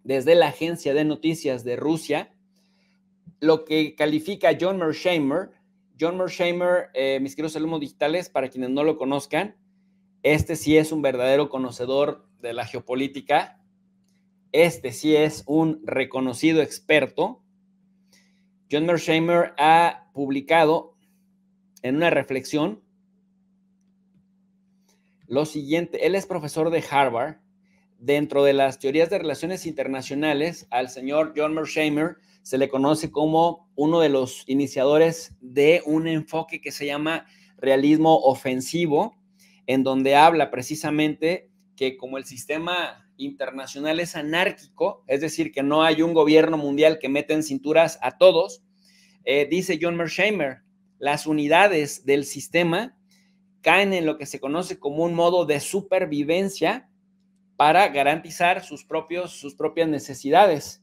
desde la agencia de noticias de Rusia, lo que califica John Mearsheimer. John Mearsheimer, mis queridos alumnos digitales, para quienes no lo conozcan, este sí es un verdadero conocedor de la geopolítica. Este sí es un reconocido experto. John Mearsheimer ha publicado en una reflexión lo siguiente. Él es profesor de Harvard. Dentro de las teorías de relaciones internacionales, al señor John Mearsheimer se le conoce como uno de los iniciadores de un enfoque que se llama realismo ofensivo, en donde habla precisamente que como el sistema internacional es anárquico, es decir, que no hay un gobierno mundial que meta en cinturas a todos, dice John Mearsheimer, las unidades del sistema caen en lo que se conoce como un modo de supervivencia para garantizar sus propias necesidades.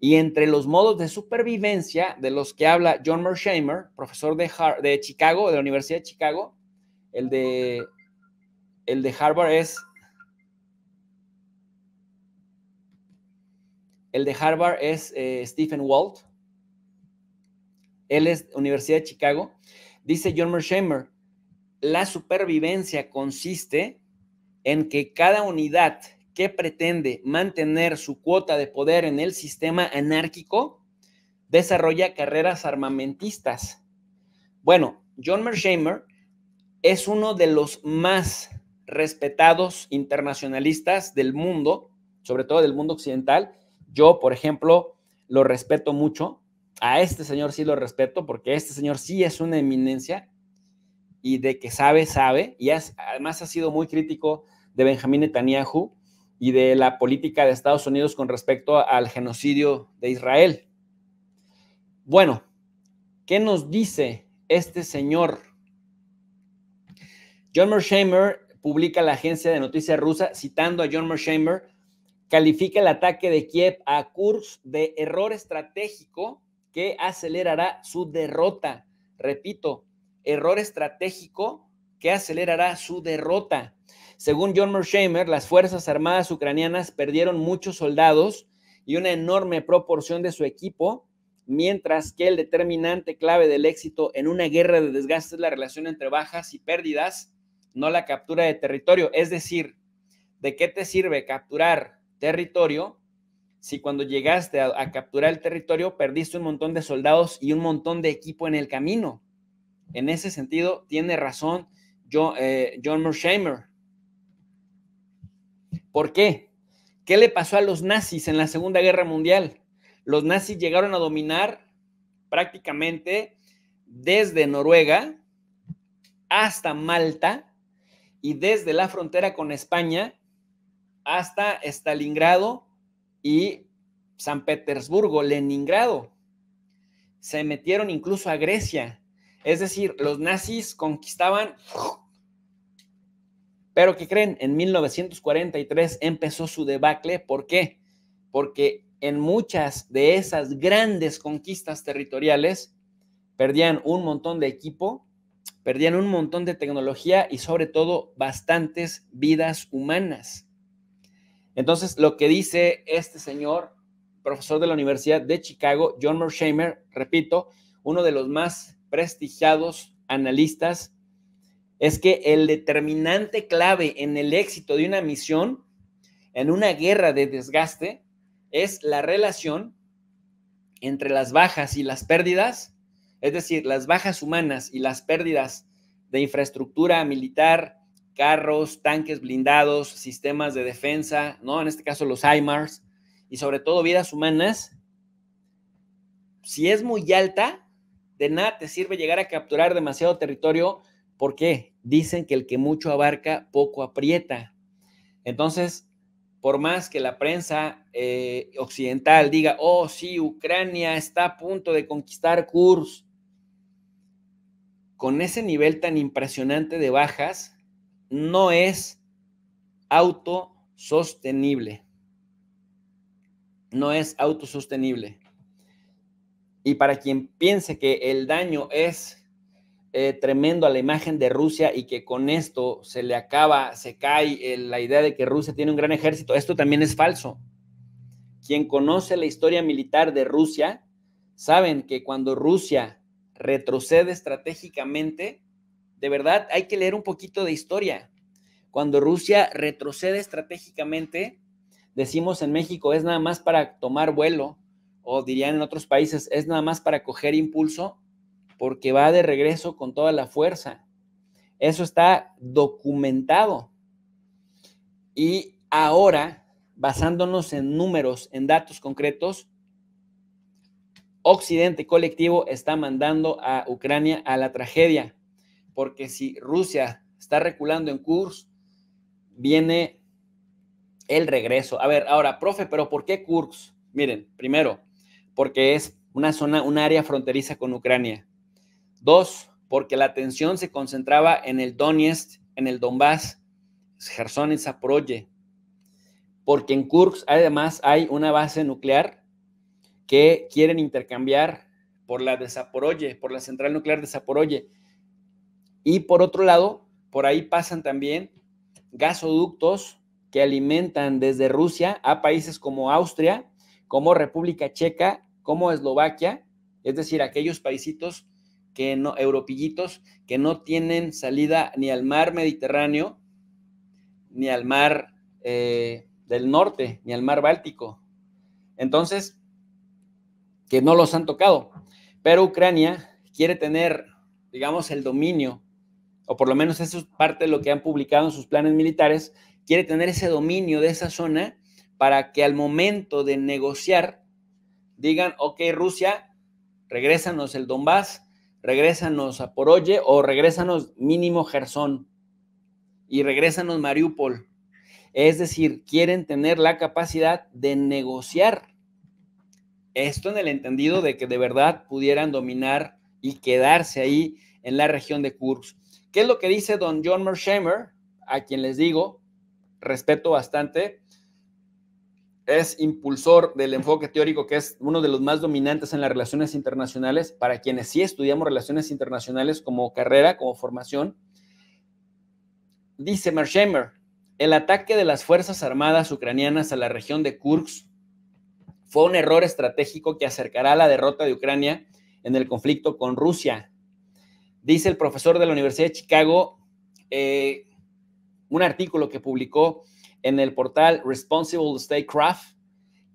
Y entre los modos de supervivencia de los que habla John Mearsheimer, profesor de Chicago, de la Universidad de Chicago, el de Harvard es Stephen Walt. Él es Universidad de Chicago. Dice John Mearsheimer, la supervivencia consiste en que cada unidad que pretende mantener su cuota de poder en el sistema anárquico desarrolla carreras armamentistas. Bueno, John Mearsheimer es uno de los más respetados internacionalistas del mundo, sobre todo del mundo occidental. Yo, por ejemplo, lo respeto mucho. A este señor sí lo respeto porque este señor sí es una eminencia y de que sabe, y además ha sido muy crítico de Benjamín Netanyahu y de la política de Estados Unidos con respecto al genocidio de Israel. Bueno, ¿qué nos dice este señor? John Mearsheimer publica la agencia de noticias rusa, citando a John Mearsheimer, califica el ataque de Kiev a Kursk de error estratégico que acelerará su derrota. Repito, error estratégico que acelerará su derrota. Según John Mearsheimer, las Fuerzas Armadas ucranianas perdieron muchos soldados y una enorme proporción de su equipo, mientras que el determinante clave del éxito en una guerra de desgaste es la relación entre bajas y pérdidas, no la captura de territorio. Es decir, ¿de qué te sirve capturar territorio si cuando llegaste a capturar el territorio perdiste un montón de soldados y un montón de equipo en el camino? En ese sentido, tiene razón John Mearsheimer. ¿Por qué? ¿Qué le pasó a los nazis en la Segunda Guerra Mundial? Los nazis llegaron a dominar prácticamente desde Noruega hasta Malta y desde la frontera con España hasta Stalingrado y San Petersburgo, Leningrado. Se metieron incluso a Grecia. Es decir, los nazis conquistaban. Pero ¿qué creen? En 1943 empezó su debacle. ¿Por qué? Porque en muchas de esas grandes conquistas territoriales perdían un montón de equipo, perdían un montón de tecnología y sobre todo bastantes vidas humanas. Entonces, lo que dice este señor, profesor de la Universidad de Chicago, John Mearsheimer, repito, uno de los más prestigiados analistas, es que el determinante clave en el éxito de una misión, en una guerra de desgaste, es la relación entre las bajas y las pérdidas, es decir, las bajas humanas y las pérdidas de infraestructura militar, carros, tanques blindados, sistemas de defensa, ¿no? En este caso los HIMARS, y sobre todo vidas humanas. Si es muy alta, de nada te sirve llegar a capturar demasiado territorio. ¿Por qué? Dicen que el que mucho abarca, poco aprieta. Entonces, por más que la prensa occidental diga, oh, sí, Ucrania está a punto de conquistar Kursk, con ese nivel tan impresionante de bajas, no es autosostenible. No es autosostenible. Y para quien piense que el daño es tremendo a la imagen de Rusia y que con esto se cae la idea de que Rusia tiene un gran ejército, esto también es falso. quien conoce la historia militar de Rusia, saben que cuando Rusia retrocede estratégicamente, de verdad hay que leer un poquito de historia. Cuando Rusia retrocede estratégicamente, decimos en México, es nada más para tomar vuelo, o dirían en otros países, es nada más para coger impulso, porque va de regreso con toda la fuerza. Eso está documentado. Y ahora, basándonos en números, en datos concretos, Occidente colectivo está mandando a Ucrania a la tragedia, porque si Rusia está reculando en Kursk, viene el regreso. A ver, ahora, profe, pero ¿por qué Kursk? Miren, primero, porque es una zona, un área fronteriza con Ucrania. Dos, porque la tensión se concentraba en el Donetsk, en el Donbass, Gerson y Zaporozhye. Porque en Kursk además hay una base nuclear que quieren intercambiar por la de Zaporozhye, por la central nuclear de Zaporozhye. Y por otro lado, por ahí pasan también gasoductos que alimentan desde Rusia a países como Austria, como República Checa, como Eslovaquia, es decir, aquellos paisitos que no, europillitos, que no tienen salida ni al mar Mediterráneo, ni al mar del norte, ni al mar Báltico. Entonces, que no los han tocado. Pero Ucrania quiere tener, digamos, el dominio, o por lo menos eso es parte de lo que han publicado en sus planes militares, quiere tener ese dominio de esa zona para que al momento de negociar digan, ok, Rusia, regrésanos el Donbass, regrésanos a Zaporozhye o regrésanos mínimo Gerson y regrésanos Mariupol. Es decir, quieren tener la capacidad de negociar. Esto en el entendido de que de verdad pudieran dominar y quedarse ahí en la región de Kursk. ¿Qué es lo que dice don John Mearsheimer? A quien les digo, respeto bastante, es impulsor del enfoque teórico que es uno de los más dominantes en las relaciones internacionales, para quienes sí estudiamos relaciones internacionales como carrera, como formación. Dice Mearsheimer, el ataque de las Fuerzas Armadas ucranianas a la región de Kursk fue un error estratégico que acercará a la derrota de Ucrania en el conflicto con Rusia. Dice el profesor de la Universidad de Chicago, un artículo que publicó en el portal Responsible Statecraft,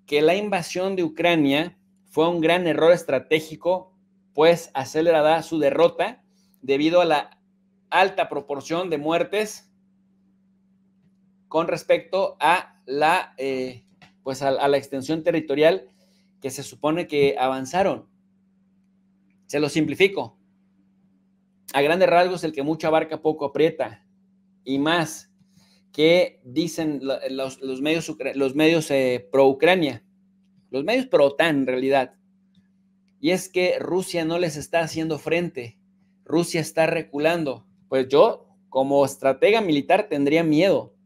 que la invasión de Ucrania fue un gran error estratégico, pues acelerará su derrota debido a la alta proporción de muertes con respecto a la, pues a la extensión territorial que se supone que avanzaron. Se lo simplifico. A grandes rasgos, el que mucho abarca, poco aprieta. Y más que dicen los medios pro Ucrania, los medios pro OTAN en realidad. Y es que Rusia no les está haciendo frente. Rusia está reculando. Pues yo, como estratega militar, tendría miedo,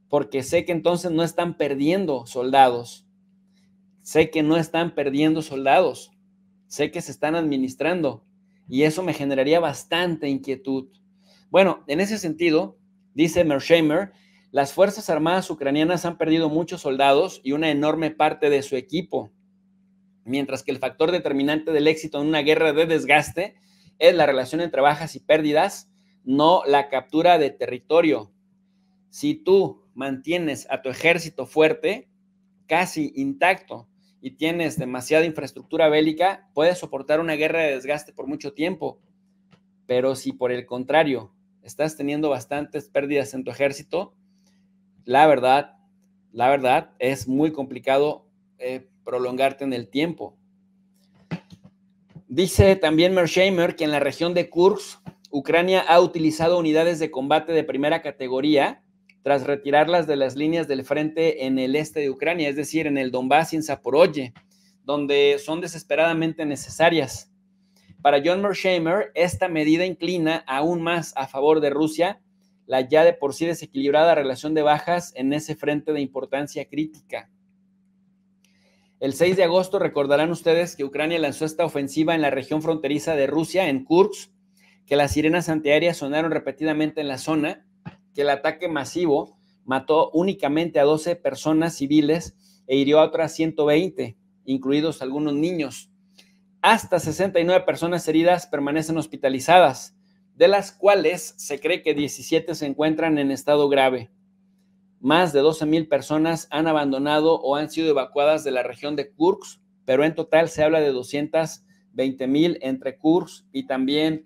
porque sé que entonces no están perdiendo soldados. Sé que no están perdiendo soldados. Sé que se están administrando. Y eso me generaría bastante inquietud. Bueno, en ese sentido, dice Mearsheimer, las Fuerzas Armadas ucranianas han perdido muchos soldados y una enorme parte de su equipo, mientras que el factor determinante del éxito en una guerra de desgaste es la relación entre bajas y pérdidas, no la captura de territorio. Si tú mantienes a tu ejército fuerte, casi intacto, y tienes demasiada infraestructura bélica, puedes soportar una guerra de desgaste por mucho tiempo. Pero si por el contrario estás teniendo bastantes pérdidas en tu ejército, la verdad es muy complicado prolongarte en el tiempo. Dice también Mearsheimer que en la región de Kursk, Ucrania ha utilizado unidades de combate de primera categoría tras retirarlas de las líneas del frente en el este de Ucrania, es decir, en el Donbass y en Zaporozhye, donde son desesperadamente necesarias. Para John Mearsheimer, esta medida inclina aún más a favor de Rusia la ya de por sí desequilibrada relación de bajas en ese frente de importancia crítica. El 6 de agosto recordarán ustedes que Ucrania lanzó esta ofensiva en la región fronteriza de Rusia, en Kursk, que las sirenas antiaéreas sonaron repetidamente en la zona, que el ataque masivo mató únicamente a 12 personas civiles e hirió a otras 120, incluidos algunos niños. Hasta 69 personas heridas permanecen hospitalizadas, de las cuales se cree que 17 se encuentran en estado grave. Más de 12,000 personas han abandonado o han sido evacuadas de la región de Kursk, pero en total se habla de 220,000 entre Kursk y también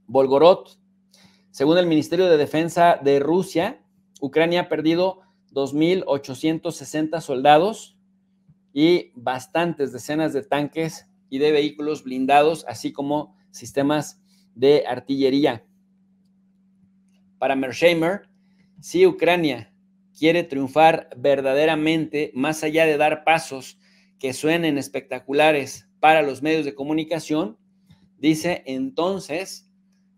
Volgorod. Según el Ministerio de Defensa de Rusia, Ucrania ha perdido 2,860 soldados y bastantes decenas de tanques y de vehículos blindados, así como sistemas de artillería. Para Mearsheimer, si Ucrania quiere triunfar verdaderamente, más allá de dar pasos que suenen espectaculares para los medios de comunicación, dice, entonces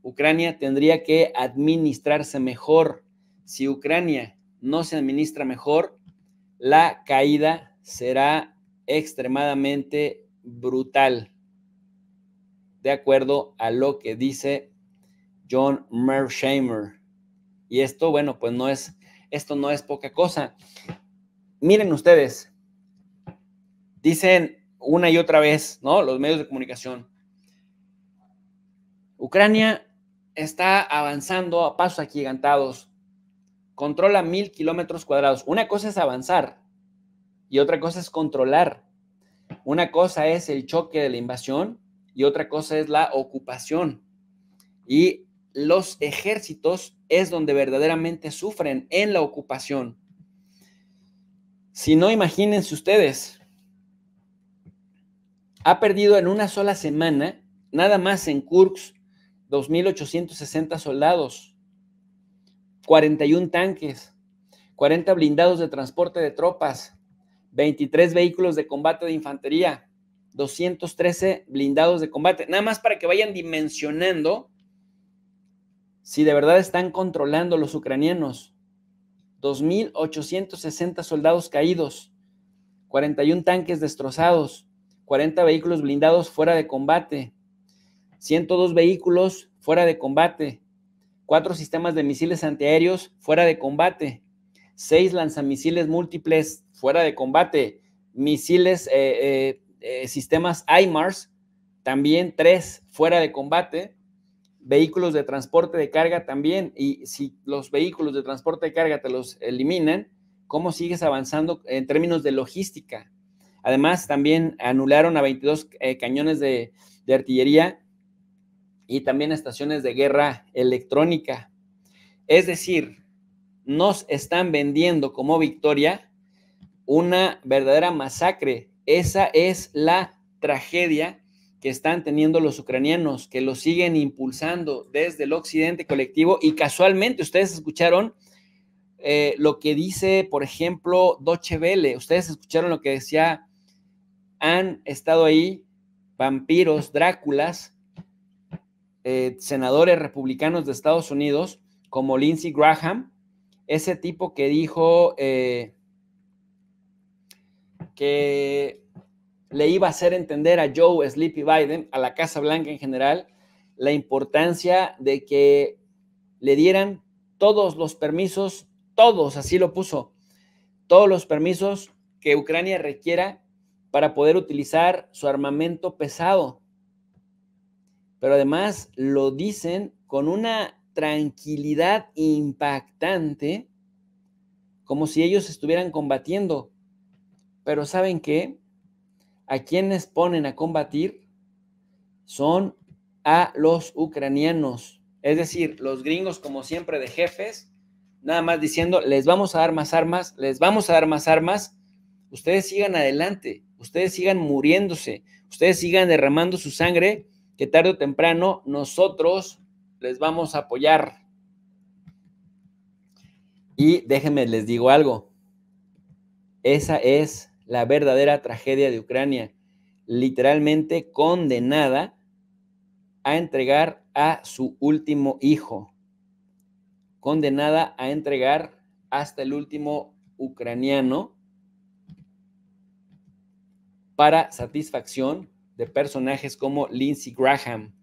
Ucrania tendría que administrarse mejor. Si Ucrania no se administra mejor, la caída será extremadamente brutal, de acuerdo a lo que dice John Mearsheimer. Y esto, bueno, pues esto no es poca cosa. Miren ustedes, dicen una y otra vez, ¿no? Los medios de comunicación. Ucrania está avanzando a pasos agigantados, controla 1,000 kilómetros cuadrados. Una cosa es avanzar y otra cosa es controlar. Una cosa es el choque de la invasión y otra cosa es la ocupación. Y los ejércitos es donde verdaderamente sufren en la ocupación. Si no, imagínense ustedes, ha perdido en una sola semana, nada más en Kursk, 2,860 soldados, 41 tanques, 40 blindados de transporte de tropas, 23 vehículos de combate de infantería, 213 blindados de combate. Nada más para que vayan dimensionando si de verdad están controlando los ucranianos. 2,860 soldados caídos, 41 tanques destrozados, 40 vehículos blindados fuera de combate, 102 vehículos fuera de combate, 4 sistemas de misiles antiaéreos fuera de combate, 6 lanzamisiles múltiples fuera de combate, misiles, sistemas HIMARS, también 3 fuera de combate, vehículos de transporte de carga también, y si los vehículos de transporte de carga te los eliminan, ¿cómo sigues avanzando en términos de logística? Además, también anularon a 22 cañones de artillería y también estaciones de guerra electrónica. Es decir, nos están vendiendo como victoria una verdadera masacre. Esa es la tragedia que están teniendo los ucranianos, que lo siguen impulsando desde el occidente colectivo. Y casualmente ustedes escucharon lo que dice, por ejemplo, Deutsche Welle. Ustedes escucharon lo que decía, han estado ahí vampiros, Dráculas, senadores republicanos de Estados Unidos, como Lindsey Graham, ese tipo que dijo que le iba a hacer entender a Joe Sleepy Biden, a la Casa Blanca en general, la importancia de que le dieran todos los permisos, todos, así lo puso, todos los permisos que Ucrania requiera para poder utilizar su armamento pesado. Pero además lo dicen con una tranquilidad impactante, como si ellos estuvieran combatiendo. Pero ¿saben qué? A quienes ponen a combatir son a los ucranianos. Es decir, los gringos, como siempre, de jefes, nada más diciendo, les vamos a dar más armas, les vamos a dar más armas. Ustedes sigan adelante, ustedes sigan muriéndose, ustedes sigan derramando su sangre, que tarde o temprano nosotros les vamos a apoyar. Y déjenme, les digo algo. Esa es la verdadera tragedia de Ucrania, literalmente condenada a entregar a su último hijo, condenada a entregar hasta el último ucraniano para satisfacción de personajes como Lindsey Graham.